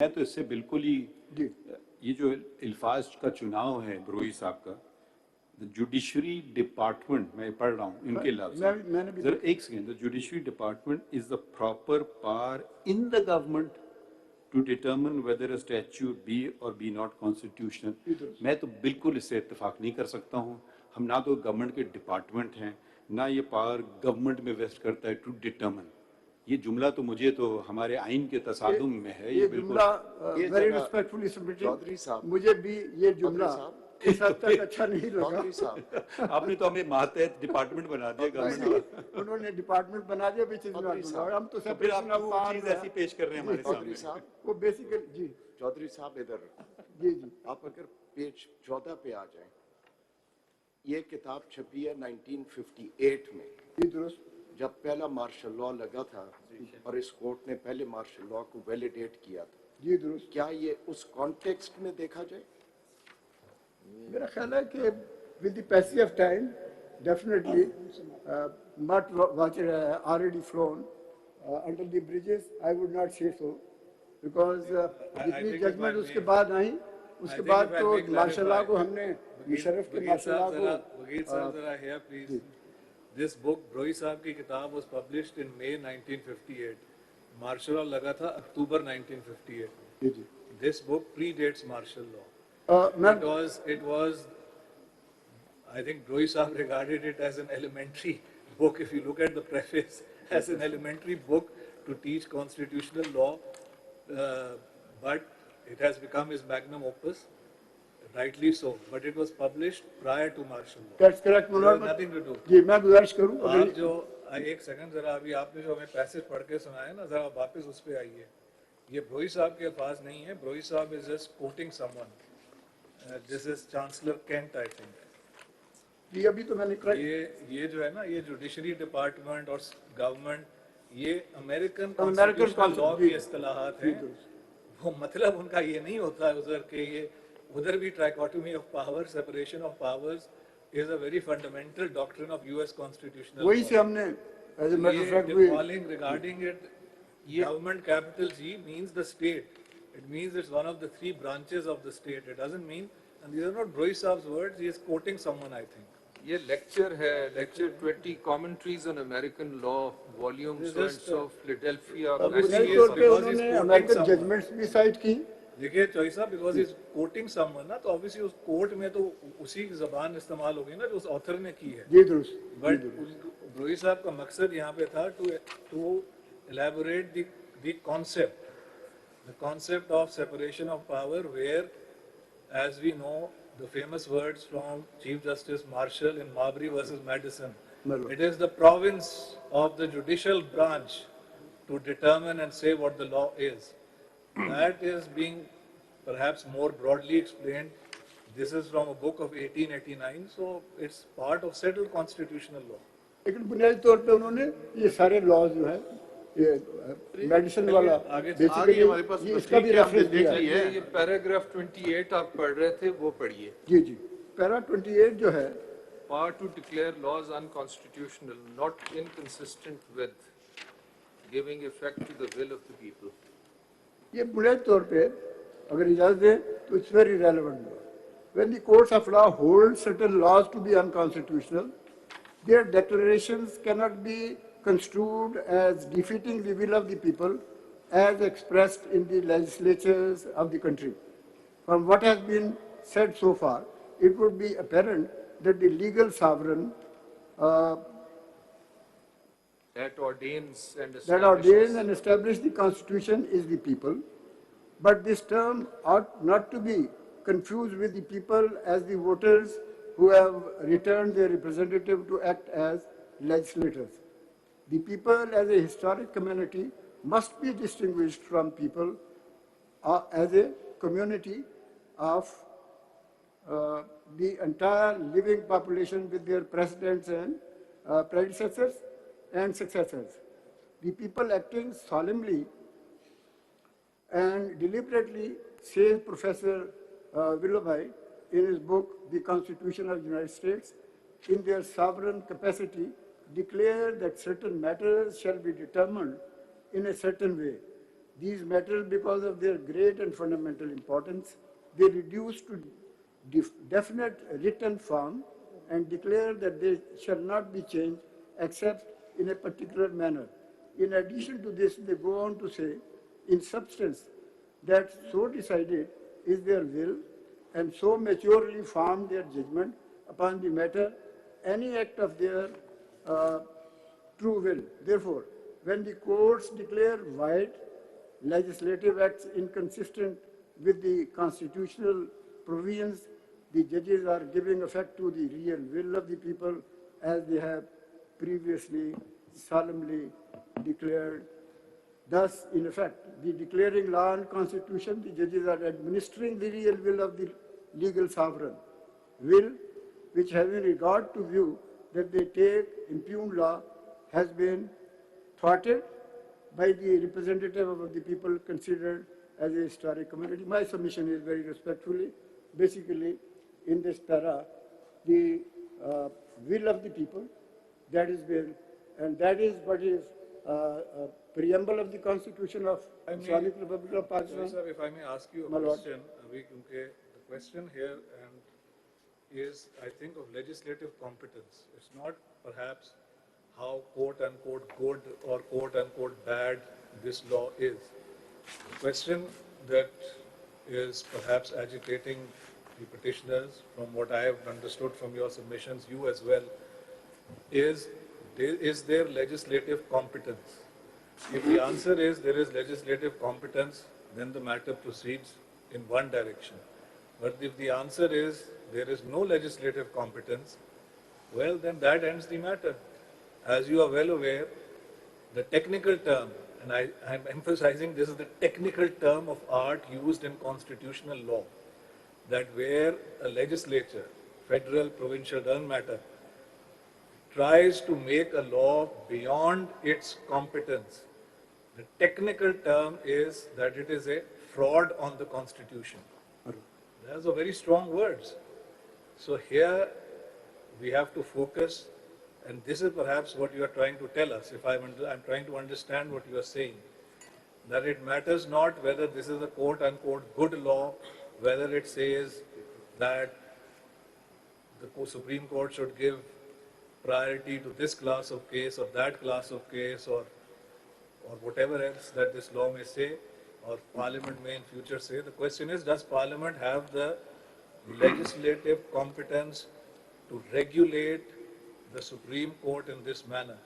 मैं तो इससे बिल्कुल ही ये जो अल्फाज का चुनाव है ब्रोई साहब का, द जुडिशरी डिपार्टमेंट, मैं पढ़ रहा हूँ इनके लफ्ज़, जरा एक second, the judiciary department is the proper power in the government to determine whether a statute be or be not constitutional. मैं तो बिल्कुल इससे इत्तेफाक नहीं कर सकता हूँ। हम ना तो गवर्नमेंट के डिपार्टमेंट हैं, ना ये पावर गवर्नमेंट में वेस्ट करता है टू डिटर्मिन। ये जुमला तो मुझे तो हमारे आइन के तसादुम में है। ये बिल्कुल वेरी रिस्पेक्टफुली सबमिटिंग, मुझे भी ये जुमला इस हद तक अच्छा नहीं लगा। आपने तो हमें मातहत डिपार्टमेंट बना दिया गवर्नमेंट, उन्होंने डिपार्टमेंट बना दिया विच इज नॉट। हम तो फिर आप वो चीज ऐसी पेश कर रहे हैं हमारे सामने। वो बेसिकली जी चौधरी साहब इधर जी आप अगर पेज 14 पे आ जाएं, ये किताब छपी है 1958 में, जी दुरुस्त, जब पहला मार्शल लॉ लगा था और इस कोर्ट ने पहले मार्शल लॉ को वैलिडेट किया था। जी दुरुस्त। क्या ये उस कॉन्टेक्स्ट में देखा जाए? मेरा ख्याल है कि with the passage of time, definitely, not what already flown under the bridges, I would not say so, because जितनी judgment उसके बाद आई, उसके बाद तो माशाल्लाह को हमने मुशर्रफ के माशाल्लाह को वकील साहब जरा here please. This book Brohi साहब की किताब was published in May 1958. Martial law लगा था अक्टूबर 1958. This book predates martial law. It was, I think Broi Sahab regarded it as an elementary book, if you look at the preface, as an elementary book to teach constitutional law, but it has become his magnum opus, rightly so, but it was published prior to martial law. That's correct. Nothing to do. जी मैं गुजारिश करूँ आप जो एक second जरा अभी आपने जो हमें पैसेज पढ़ के सुनाया ना, जरा वापस उस पे आइए। ये ब्रोई साहब के अल्फाज नहीं है, ब्रोई साहब is just quoting someone. This is Chancellor Kent, I think. जी अभी तो मैंने ये जो है ना, ये जुडिशरी डिपार्टमेंट और गवर्नमेंट, ये अमेरिकन लॉ की इस्तिलाहात हैं। वो मतलब उनका ये नहीं होता है उधर के, ये उधर भी trichotomy of power, separation of powers is a very fundamental doctrine of US constitutional law. वही से हमने as a matter of fact regarding it, government capital G means the state. It means it's one of the three branches of the state. It doesn't mean, and these are not Broi Saab's words, he is quoting someone, I think. ये lecture है, lecture 20 commentaries on American law, volume so of Philadelphia. उन्होंने American judgments भी cite की। देखिए चौधरी साहब, because he is quoting someone ना, तो obviously उस कोर्ट में तो उसी की जबान इस्तेमाल होगी ना जो उस ऑथर ने की है। जी दुरुस्त। But ब्रोई साहब का मकसद यहाँ पे था to elaborate the concept of separation of power, where, as we know, the famous words from Chief Justice Marshall in Marbury versus Madison, it is the province of the judicial branch to determine and say what the law is. That is being perhaps more broadly explained. This is from a book of 1889, so it's part of settled constitutional law. लेकिन बुनियादी तौर पे उन्होंने ये सारे laws जो है, ये मेडिसिन वाला बेसिकली इसका भी रेफरेंस दिया है। ये पैराग्राफ 28 आप पढ़ रहे थे, वो पढ़िए। जी जी, पैरा 28 जो है, power to declare laws unconstitutional, not inconsistent with giving effect to the will of the people. ये बुनियादी तौर पे अगर इजाजत दे तो it's very relevant. When the courts of law hold certain laws to be unconstitutional, their declarations cannot be construed as defeating the will of the people as expressed in the legislatures of the country. From what has been said so far, it would be apparent that the legal sovereign that ordains and establishes the Constitution is the people, but this term ought not to be confused with the people as the voters who have returned their representative to act as legislators. The people as a historic community must be distinguished from people as a community of the entire living population with their presidents and predecessors and successors. The people acting solemnly and deliberately, says Professor Willoughby in his book, The Constitution of the United States, in their sovereign capacity, declare that certain matters shall be determined in a certain way. These matters, because of their great and fundamental importance, they reduce to definite written form and declare that they shall not be changed except in a particular manner. In addition to this, they go on to say, in substance, that so decided is their will and so maturely formed their judgment upon the matter, any act of their true will. Therefore, when the courts declare void legislative acts inconsistent with the constitutional provisions, the judges are giving effect to the real will of the people as they have previously solemnly declared. Thus, in effect, the declaring law and constitution, the judges are administering the real will of the legal sovereign, will which, having regard to view that they take impugned law, has been thwarted by the representative of the people considered as a historic community. My submission is very respectfully, basically, in this para, the will of the people, that is will, and that is what is preamble of the Constitution of Islamic Republic of Pakistan. Sir, if I may ask you a question, the question here is, I think, of legislative competence. It's not perhaps how quote-unquote good or quote-unquote bad this law is. The question that is perhaps agitating the petitioners, from what I have understood from your submissions, you as well, is there legislative competence? If the answer is there is legislative competence, then the matter proceeds in one direction. But if the answer is there is no legislative competence, well, then that ends the matter. As you are well aware, the technical term, and I'm emphasizing this is the technical term of art used in constitutional law, that where a legislature, federal, provincial, doesn't matter, tries to make a law beyond its competence, the technical term is that it is a fraud on the Constitution. Those are very strong words. So here we have to focus, and this is perhaps what you are trying to tell us, if I'm trying to understand what you are saying, that it matters not whether this is a quote-unquote good law, whether it says that the Supreme Court should give priority to this class of case or that class of case or whatever else that this law may say or Parliament may in future say. The question is, does Parliament have the legislative competence to regulate the Supreme Court in this manner?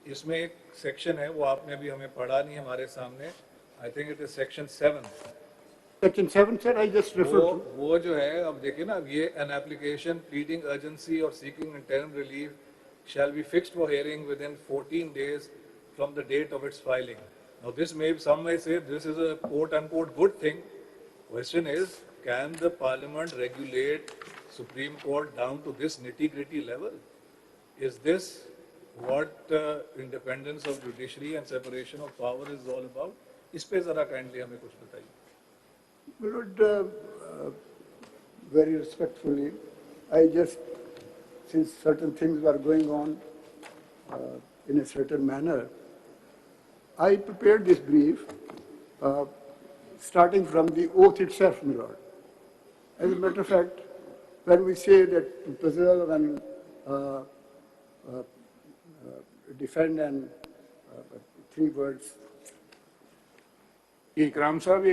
इसमें एक section है, वो आपने भी हमें पढ़ा नहीं हमारे सामने. I think it is section 7. Section 7, sir, I just referred to. वो जो है, अब देखिए ना, ये an application pleading urgency or seeking interim relief shall be fixed for hearing within 14 days from the date of its filing. Now this may, some may say this is a quote-unquote good thing. Question is, can the Parliament regulate Supreme Court down to this nitty-gritty level? Is this what independence of judiciary and separation of power is all about? इस पे जरा kindly हमें कुछ बताइए. Lord, very respectfully, I just, since certain things were going on in a certain manner, I prepared this brief starting from the oath itself, my Lord. As a matter of fact, when we say that to preserve and defend and 3 words. इकराम साहब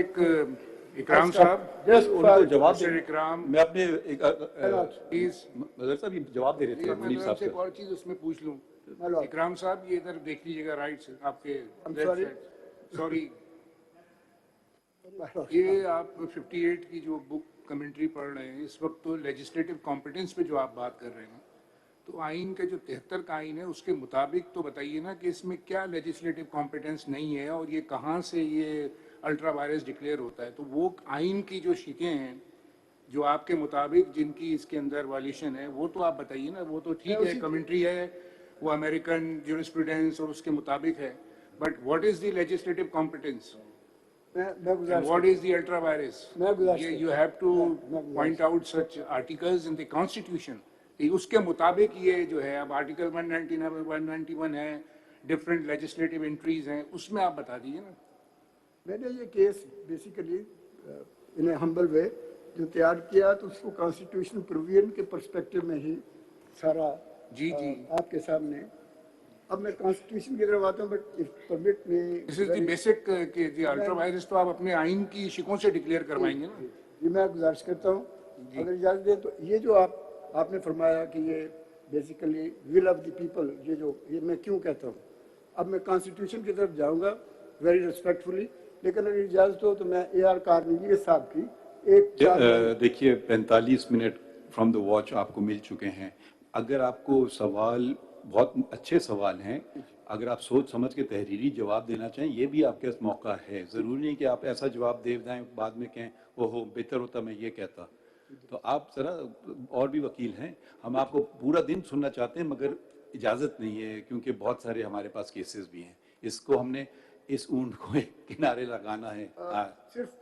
इकराम साहब उनको जवाब दे. इकराम मैं अपने mother साहब ये जवाब दे रहे थे मुनीर साहब से से. एक और चीज उसमें पूछ लूं. इकराम साहब ये इधर देख लीजिएगा राइट से आपके सॉरी ये आप 58 की जो बुक कमेंट्री पढ़ रहे हैं इस वक्त तो लेजिस्लेटिव कॉम्पिटेंस पे जो आप बात कर रहे हैं तो आइन का जो 73 का आइन है उसके मुताबिक तो बताइए ना कि इसमें क्या लेजिस्लेटिव कॉम्पिटेंस नहीं है और ये कहाँ से ये अल्ट्रा वायरस डिक्लेयर होता है. तो वो आइन की जो शिकें हैं जो आपके मुताबिक जिनकी इसके अंदर वायलेशन है वो तो आप बताइए ना. वो तो ठीक है कमेंट्री है वो अमेरिकन ज्यूरिस्प्रूडेंस और उसके मुताबिक है but what is the legislative competence what is the ultra vires. You have two point out such articles in the constitution. उसके मुताबिक ये जो है अब आर्टिकल 191 है डिफरेंट लेजिस्लेटिव एंट्रीज हैं उसमें आप बता दीजिए ना. میں نے یہ کیس بیسیکلی ان اے ہمبل وے جو تیار کیا تو اس کو کانسٹیٹیوشن پروویژن کے پرسپیکٹو میں ہی سارا جی جی آپ کے سامنے. اب میں کانسٹیٹیوشن کی طرف آتا ہوں but permit me this is the basic کہ جی الٹرا وائرس تو آپ اپنے آئین کی شکوں سے ڈکلیئر کروائیں گے نا. جی میں گزارش کرتا ہوں اگر اجازت دیں تو یہ جو آپ نے فرمایا کہ یہ basically will of the people یہ میں کیوں کہتا ہوں. اب میں کانسٹیٹیوشن کی طرف جاؤں گا ویری ریسپیکٹفلی لیکن اگر اجازت ہو تو میں اے آر کارنیگی صاحب کی ایک دیکھیے 45 منٹ فرام دا واچ آپ کو مل چکے ہیں. اگر آپ کو سوال بہت اچھے سوال ہیں اگر آپ سوچ سمجھ کے تحریری جواب دینا چاہیں یہ بھی آپ کے پاس موقع ہے. ضروری نہیں کہ آپ ایسا جواب دے دیں بعد میں کہیں اوہو بہتر ہوتا میں یہ کہتا. تو آپ ذرا اور بھی وکیل ہیں ہم آپ کو پورا دن سننا چاہتے ہیں مگر اجازت نہیں ہے کیونکہ بہت سارے ہمارے پاس کیسز بھی ہیں. اس کو ہم نے اس اونٹ کو کنارے لگانا ہے. صرف